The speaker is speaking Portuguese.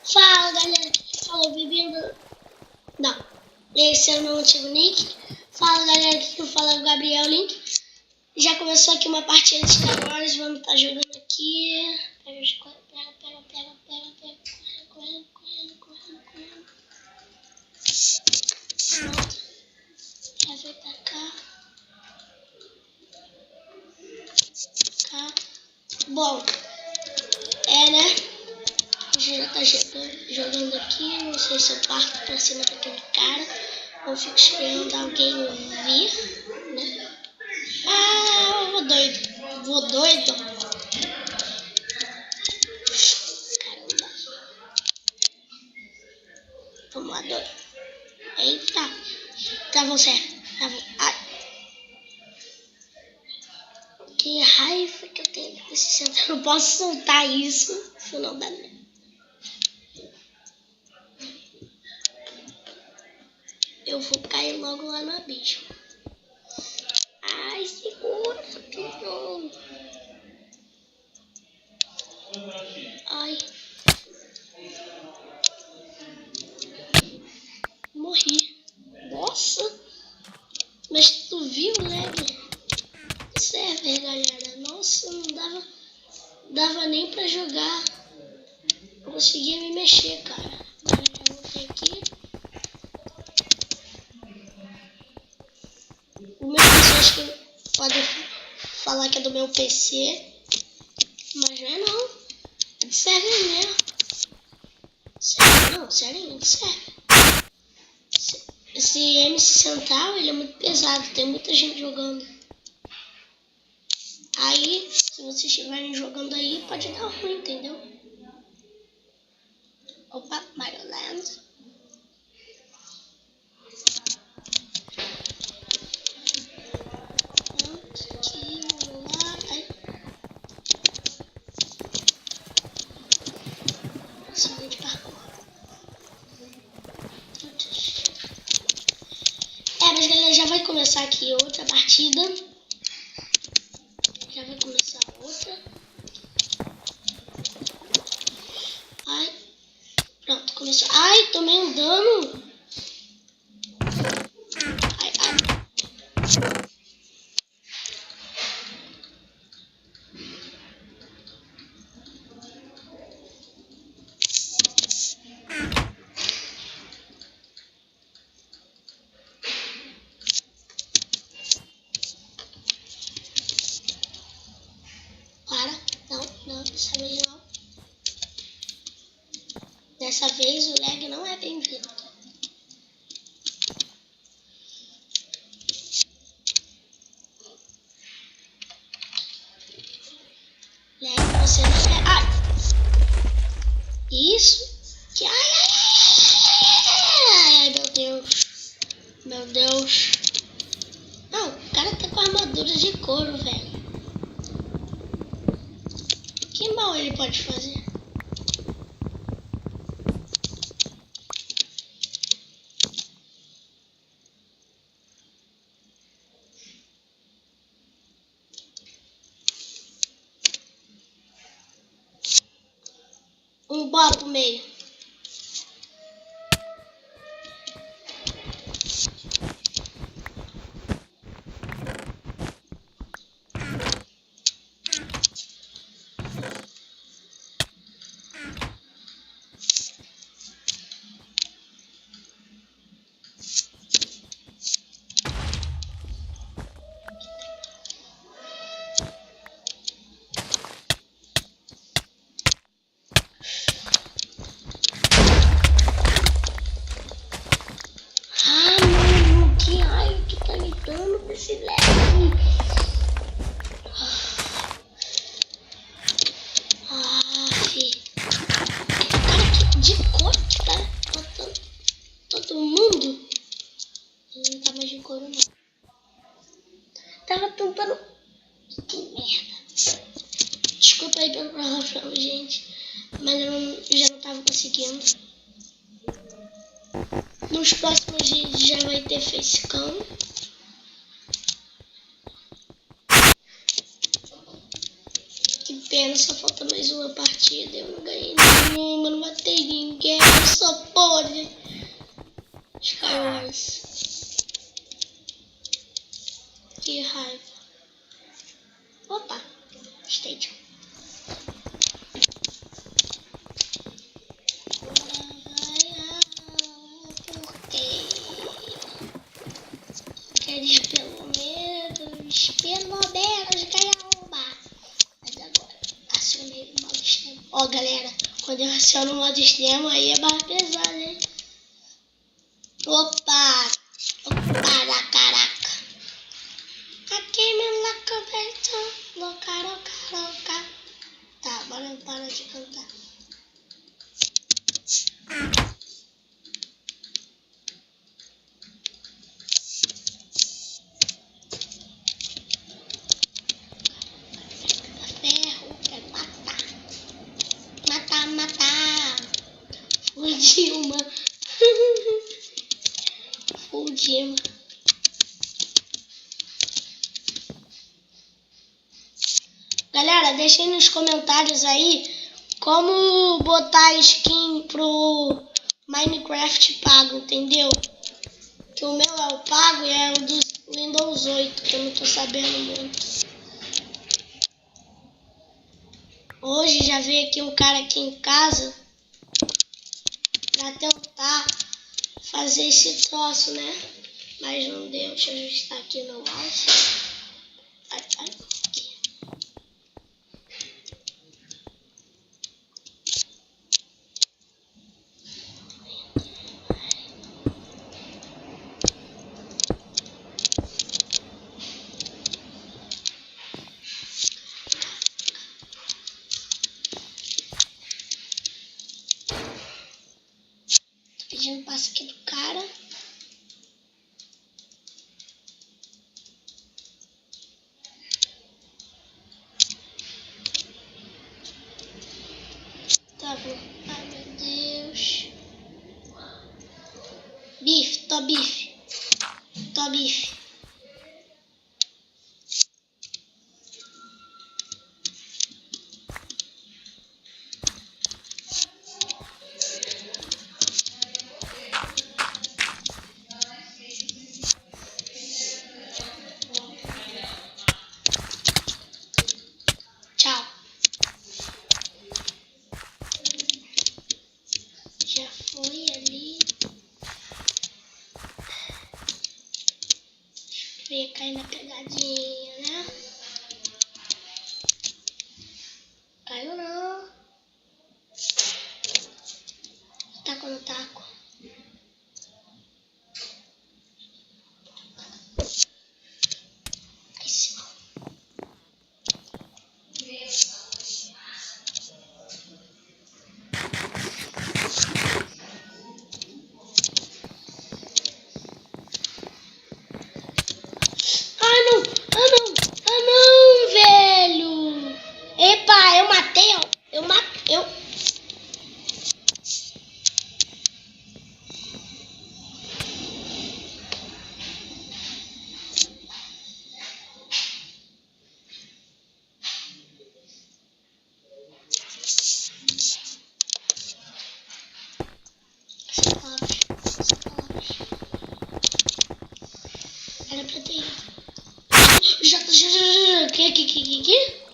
Fala galera, falou bem-vindo. Não, esse é o meu antigo nick. Fala galera, aqui eu falo é o Gabriel Link. Já começou aqui uma partida de Star Wars, vamos estar jogando aqui. Pega, correndo. Pronto, já veio pra cá. Bom, né? Já tá jogando aqui, não sei se eu parto pra cima daquele cara ou fico esperando alguém vir, né? Ah, eu vou doido. Caramba. Vamos lá, doido. Eita. Travou certo. Ai. Que raiva que eu tenho desse centro. Eu não posso soltar isso, senão dá merda. Eu vou cair logo lá no abismo. Ai, segura, tudo. Ai. Morri. Nossa. Mas tu viu, né? Server, galera. Nossa, não dava nem pra jogar. Não conseguia me mexer, cara. Agora já voltei aqui. O meu PC, acho que pode falar que é do meu PC. Mas não é não. É de server mesmo. Sério, não, sério, de server. Esse MC Central, ele é muito pesado. Tem muita gente jogando. Aí, se vocês estiverem jogando aí, pode dar ruim, entendeu? Opa, Mario Land. Aqui, vamos lá. Ai. Subir de parkour. Mas galera, já vai começar aqui outra partida. Já vai começar outra. Ai. Pronto, começou. Ai, tomei um dano. Ai. Não, dessa vez não. Dessa vez o lag não é bem-vindo. Lag, você não é. Ai! Isso? Que. Ai, meu Deus. Meu Deus. Não, o cara tá com armadura de couro, velho. Que mal ele pode fazer? Um bola pro meio. Esse lag. Cara que de cor que tá matando todo mundo. Ele não tá mais de couro não. Tava tentando. Que merda. Desculpa aí pelo palavrão, gente. Mas eu já não tava conseguindo. Nos próximos vídeos já vai ter facecam. Que pena, só falta mais uma partida. Eu não ganhei nenhuma, não matei ninguém. sou podre. Skywars. Que raiva. Opa. Stadium. Queria pelo menos ganhar uma. Mas agora acionei o modo extremo. Ó, galera, quando eu aciono o modo extremo aí é mais pesado, hein? Opa! Opa, caraca! Aqui me lacoberto, louca. Tá, bora parar de cantar. Ferro, quero matar. Dilma. Dilma. Galera, deixem nos comentários aí como botar skin pro Minecraft pago, entendeu? Que o meu é o pago e é o do Windows 8, que eu não tô sabendo muito. Hoje já veio aqui um cara aqui em casa pra tentar fazer esse troço, né? Mas não deu. Deixa eu ajustar aqui no mouse. Aqui. Tô pedindo passo aqui do cara. Tá bom. Ai, meu Deus. Bife, tô bife. Tchau. Já foi ali. Deixa eu ver, cair na pegadinha, né? Caiu não. Taco no taco. Aí sim. Ah não, velho. Epa, eu matei, ó. Eu. Era pra ter ido. Já. Que?